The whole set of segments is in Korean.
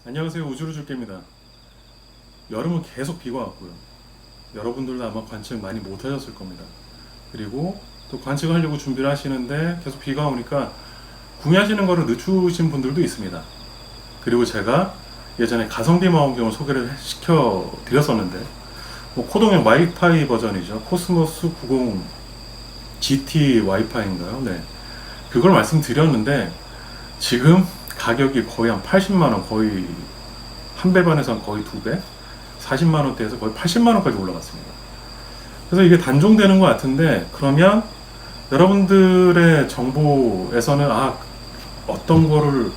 안녕하세요. 우주루줄게입니다. 여름은 계속 비가 왔고요. 여러분들도 아마 관측 많이 못 하셨을 겁니다. 그리고 또 관측하려고 준비를 하시는데 계속 비가 오니까 구매하시는 거를 늦추신 분들도 있습니다. 그리고 제가 예전에 가성비 망원경을 소개를 시켜 드렸었는데 코동형 와이파이 버전이죠. 코스모스 90 GT 와이파이인가요? 네. 그걸 말씀드렸는데 지금 가격이 거의 한 80만원, 거의 한 배 반에서 거의 두 배, 40만원대에서 거의 80만원까지 올라갔습니다. 그래서 이게 단종되는 것 같은데, 그러면 여러분들의 정보에서는 어떤 거를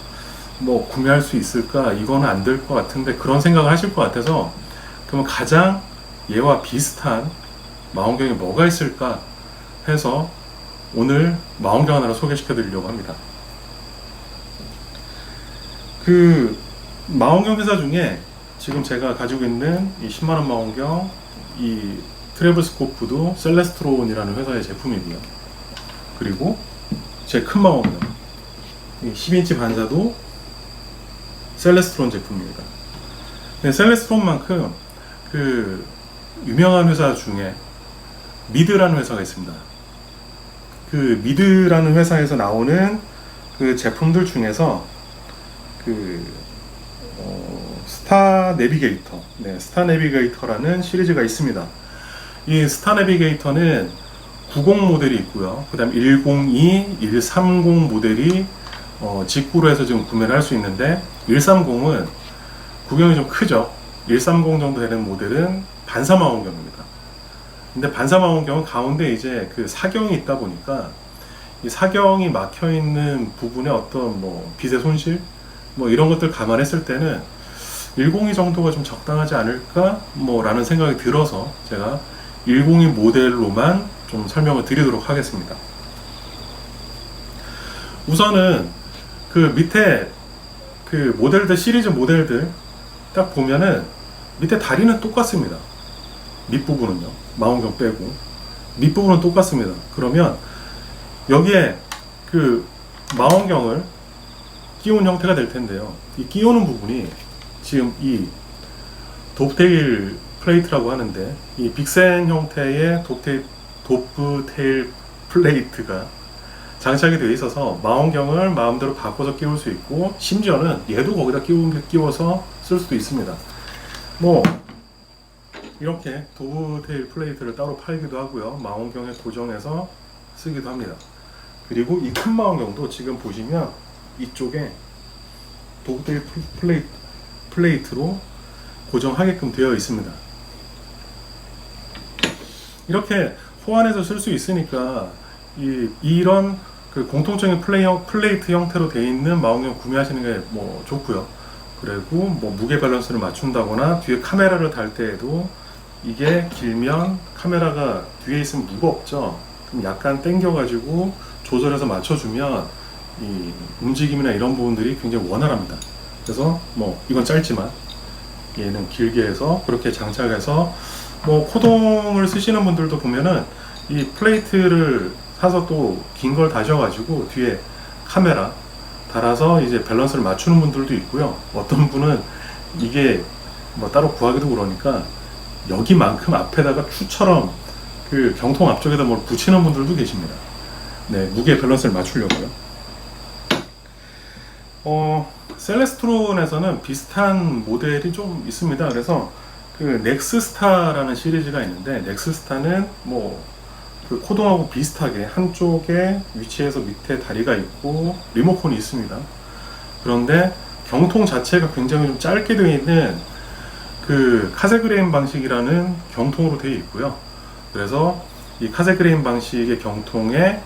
뭐 구매할 수 있을까, 이거는 안 될 것 같은데, 그런 생각을 하실 것 같아서, 그러면 가장 얘와 비슷한 망원경이 뭐가 있을까 해서 오늘 망원경 하나를 소개시켜 드리려고 합니다. 그 망원경 회사 중에 지금 제가 가지고 있는 이 10만원 망원경, 이 트래블스코프도 셀레스트론이라는 회사의 제품이고요. 그리고 제 큰 망원경, 이 10인치 반사도 셀레스트론 제품입니다. 네, 셀레스트론만큼 그 유명한 회사 중에 미드라는 회사가 있습니다. 그 미드라는 회사에서 나오는 그 제품들 중에서 스타 내비게이터, 스타 내비게이터라는 시리즈가 있습니다. 이 스타 내비게이터는 90 모델이 있고요. 그 다음 102, 130 모델이 직구로 해서 지금 구매를 할 수 있는데, 130은 구경이 좀 크죠. 130 정도 되는 모델은 반사망원경입니다. 근데 반사망원경은 가운데 이제 그 사경이 있다 보니까 이 사경이 막혀 있는 부분에 어떤 빛의 손실 이런 것들 감안했을 때는 102 정도가 좀 적당하지 않을까 라는 생각이 들어서 제가 102 모델로만 좀 설명을 드리도록 하겠습니다. 우선은 그 밑에 그 모델들, 시리즈 모델들 딱 보면은 밑에 다리는 똑같습니다. 밑부분은요, 망원경 빼고 밑부분은 똑같습니다. 그러면 여기에 그 망원경을 끼운 형태가 될 텐데요. 이 끼우는 부분이 지금 이 도프테일 플레이트라고 하는데, 이 빅센 형태의 도프테일 플레이트가 장착이 되어 있어서 망원경을 마음대로 바꿔서 끼울 수 있고, 심지어는 얘도 거기다 끼워서 쓸 수도 있습니다. 이렇게 도프테일 플레이트를 따로 팔기도 하고요. 망원경에 고정해서 쓰기도 합니다. 그리고 이 큰 망원경도 지금 보시면 이쪽에 도프테일 플레이트로 고정하게끔 되어 있습니다. 이렇게 호환해서 쓸 수 있으니까 이런 그 공통적인 플레이트 형태로 되어 있는 망원경 구매하시는 게 좋고요. 그리고 무게 밸런스를 맞춘다거나 뒤에 카메라를 달 때에도 이게 길면 카메라가 뒤에 있으면 무겁죠. 그럼 약간 당겨가지고 조절해서 맞춰주면 이 움직임이나 이런 부분들이 굉장히 원활합니다. 그래서 이건 짧지만 얘는 길게 해서 그렇게 장착해서 코동을 쓰시는 분들도 보면은 이 플레이트를 사서 또 긴 걸 다셔가지고 뒤에 카메라 달아서 이제 밸런스를 맞추는 분들도 있고요. 어떤 분은 이게 따로 구하기도 그러니까 여기만큼 앞에다가 큐처럼 그 경통 앞쪽에다 뭘 붙이는 분들도 계십니다. 네, 무게 밸런스를 맞추려고요. 셀레스트론에서는 비슷한 모델이 좀 있습니다. 그래서 그 넥스스타라는 시리즈가 있는데, 넥스스타는 그 코동하고 비슷하게 한쪽에 위치해서 밑에 다리가 있고 리모컨이 있습니다. 그런데 경통 자체가 굉장히 좀 짧게 되어 있는 그 카세그레인 방식이라는 경통으로 되어 있고요. 그래서 이 카세그레인 방식의 경통에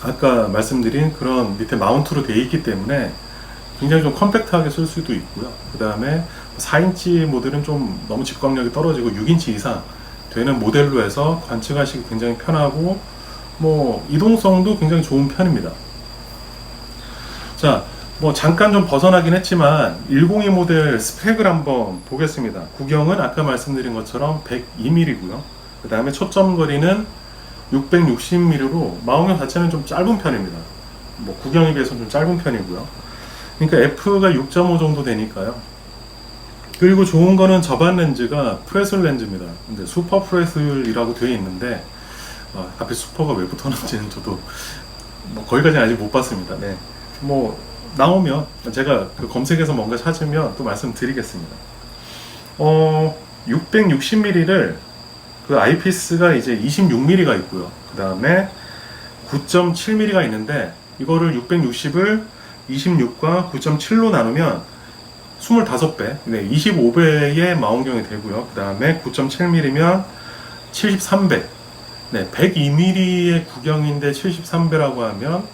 아까 말씀드린 그런 밑에 마운트로 되어 있기 때문에 굉장히 좀 컴팩트하게 쓸 수도 있고요. 그 다음에 4인치 모델은 좀 너무 집광력이 떨어지고 6인치 이상 되는 모델로 해서 관측하시기 굉장히 편하고 이동성도 굉장히 좋은 편입니다. 자, 잠깐 좀 벗어나긴 했지만 102 모델 스펙을 한번 보겠습니다. 구경은 아까 말씀드린 것처럼 102mm고요. 그 다음에 초점 거리는 660mm로 망원경 자체는 좀 짧은 편입니다. 구경에 비해서는 좀 짧은 편이고요. 그러니까 F가 6.5 정도 되니까요. 그리고 좋은 거는 저반 렌즈가 프레슬 렌즈입니다. 근데 슈퍼 프레슬이라고 되어 있는데 앞에 슈퍼가 왜 붙었는지는 저도 뭐 거기까지는 아직 못 봤습니다. 네. 뭐 나오면 제가 그 검색해서 뭔가 찾으면 또 말씀드리겠습니다. 660mm를 그 아이피스가 이제 26mm가 있고요. 그 다음에 9.7mm가 있는데 이거를 660을 26과 9.7로 나누면 25배, 네, 25배의 망원경이 되고요. 그 다음에 9.7mm면 73배, 네, 102mm의 구경인데 73배라고 하면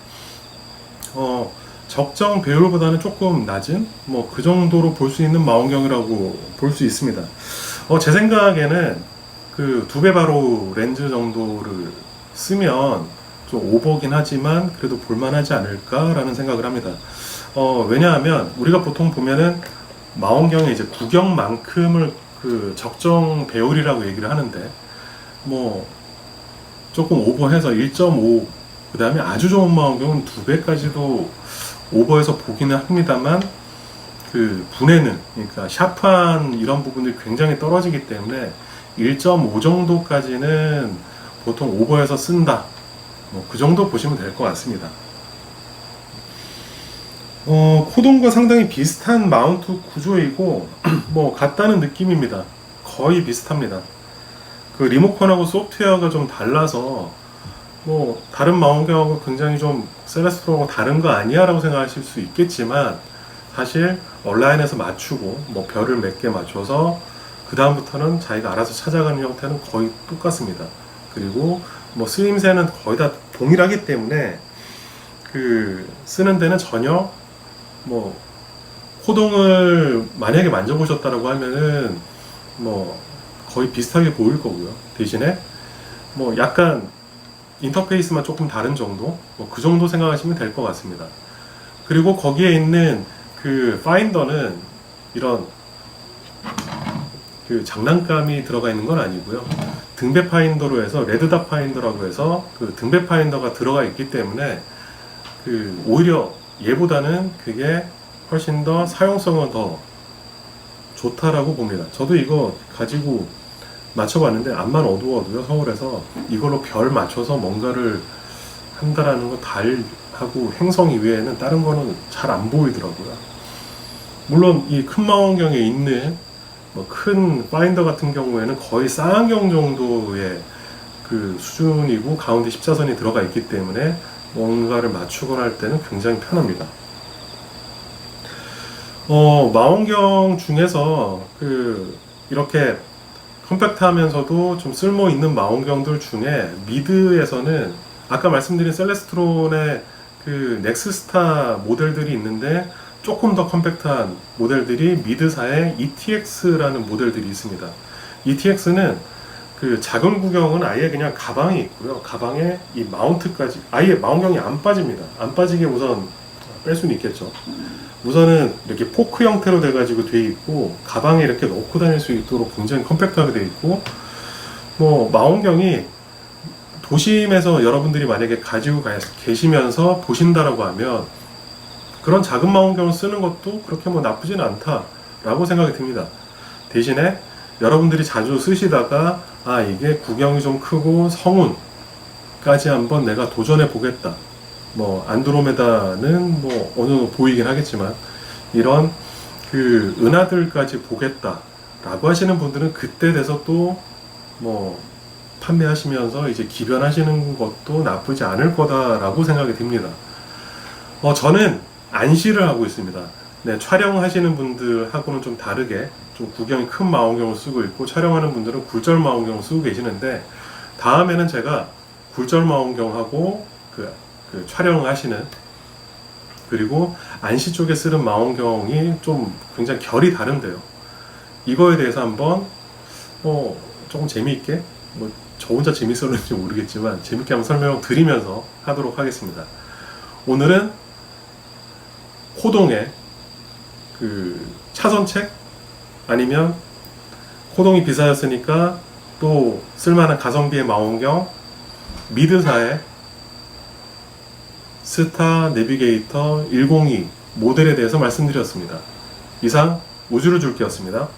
적정 배율보다는 조금 낮은 뭐 그 정도로 볼 수 있는 망원경이라고 볼 수 있습니다. 제 생각에는 그 2배 바로 렌즈 정도를 쓰면 좀 오버긴 하지만 그래도 볼만하지 않을까라는 생각을 합니다. 왜냐하면 우리가 보통 보면은 망원경의 이제 구경만큼을 그 적정 배율이라고 얘기를 하는데 뭐 조금 오버해서 1.5, 그 다음에 아주 좋은 망원경은 2배까지도 오버해서 보기는 합니다만 그 분해는, 그러니까 샤프한 이런 부분들이 굉장히 떨어지기 때문에 1.5 정도까지는 보통 오버해서 쓴다, 뭐 그 정도 보시면 될 것 같습니다. 코동과 상당히 비슷한 마운트 구조이고 뭐 같다는 느낌입니다. 거의 비슷합니다. 그 리모컨하고 소프트웨어가 좀 달라서 뭐 다른 망원경하고 굉장히 좀 셀레스트로하고 다른 거 아니야 라고 생각하실 수 있겠지만 사실 온라인에서 맞추고 뭐 별을 몇 개 맞춰서 그 다음부터는 자기가 알아서 찾아가는 형태는 거의 똑같습니다. 그리고 뭐 쓰임새는 거의 다 동일하기 때문에 그 쓰는 데는 전혀 뭐 호동을 만약에 만져보셨다라고 하면은 뭐 거의 비슷하게 보일 거고요. 대신에 뭐 약간 인터페이스만 조금 다른 정도, 뭐 그 정도 생각하시면 될 것 같습니다. 그리고 거기에 있는 그 파인더는 이런 그 장난감이 들어가 있는 건 아니고요. 등배 파인더로 해서 레드닷 파인더라고 해서 그 등배 파인더가 들어가 있기 때문에 그 오히려 얘보다는 그게 훨씬 더 사용성은 더 좋다라고 봅니다. 저도 이거 가지고 맞춰봤는데 암만 어두워도요, 서울에서 이걸로 별 맞춰서 뭔가를 한다라는 거 달하고 행성 이외에는 다른 거는 잘 안 보이더라고요. 물론 이 큰 망원경에 있는 뭐 큰 파인더 같은 경우에는 거의 쌍안경 정도의 그 수준이고 가운데 십자선이 들어가 있기 때문에 뭔가를 맞추거나 할 때는 굉장히 편합니다. 망원경 중에서 그 이렇게 컴팩트하면서도 좀 쓸모 있는 망원경들 중에 미드에서는 아까 말씀드린 셀레스트론의 그 넥스스타 모델들이 있는데 조금 더 컴팩트한 모델들이 미드사의 ETX라는 모델들이 있습니다. ETX는 그 작은 구경은 아예 그냥 가방에 있고요. 가방에 이 마운트까지 아예 망원경이 안 빠집니다. 안 빠지게 우선 뺄 수는 있겠죠. 우선은 이렇게 포크 형태로 돼가지고 돼 있고 가방에 이렇게 넣고 다닐 수 있도록 굉장히 컴팩트하게 돼 있고 뭐 망원경이 도심에서 여러분들이 만약에 가지고 계시면서 보신다라고 하면 그런 작은 망원경을 쓰는 것도 그렇게 뭐 나쁘지는 않다라고 생각이 듭니다. 대신에 여러분들이 자주 쓰시다가 이게 구경이 좀 크고 성운까지 한번 내가 도전해 보겠다, 뭐 안드로메다는 뭐 어느 정도 보이긴 하겠지만 이런 그 은하들까지 보겠다 라고 하시는 분들은 그때 돼서 또 뭐 판매하시면서 이제 기변하시는 것도 나쁘지 않을 거다라고 생각이 듭니다. 저는 안시를 하고 있습니다. 네, 촬영하시는 분들하고는 좀 다르게 좀 구경이 큰 망원경을 쓰고 있고 촬영하는 분들은 굴절 망원경을 쓰고 계시는데 다음에는 제가 굴절 망원경하고 그 촬영하시는 그리고 안시 쪽에 쓰는 망원경이 좀 굉장히 결이 다른데요. 이거에 대해서 한번 조금 재미있게 저 혼자 재밌었는지 모르겠지만 재밌게 한번 설명을 드리면서 하도록 하겠습니다. 오늘은 호동의 그 차선책 아니면 호동이 비싸였으니까 또 쓸만한 가성비의 망원경 미드사의 스타 내비게이터 102 모델에 대해서 말씀드렸습니다. 이상 우주를 줄기였습니다.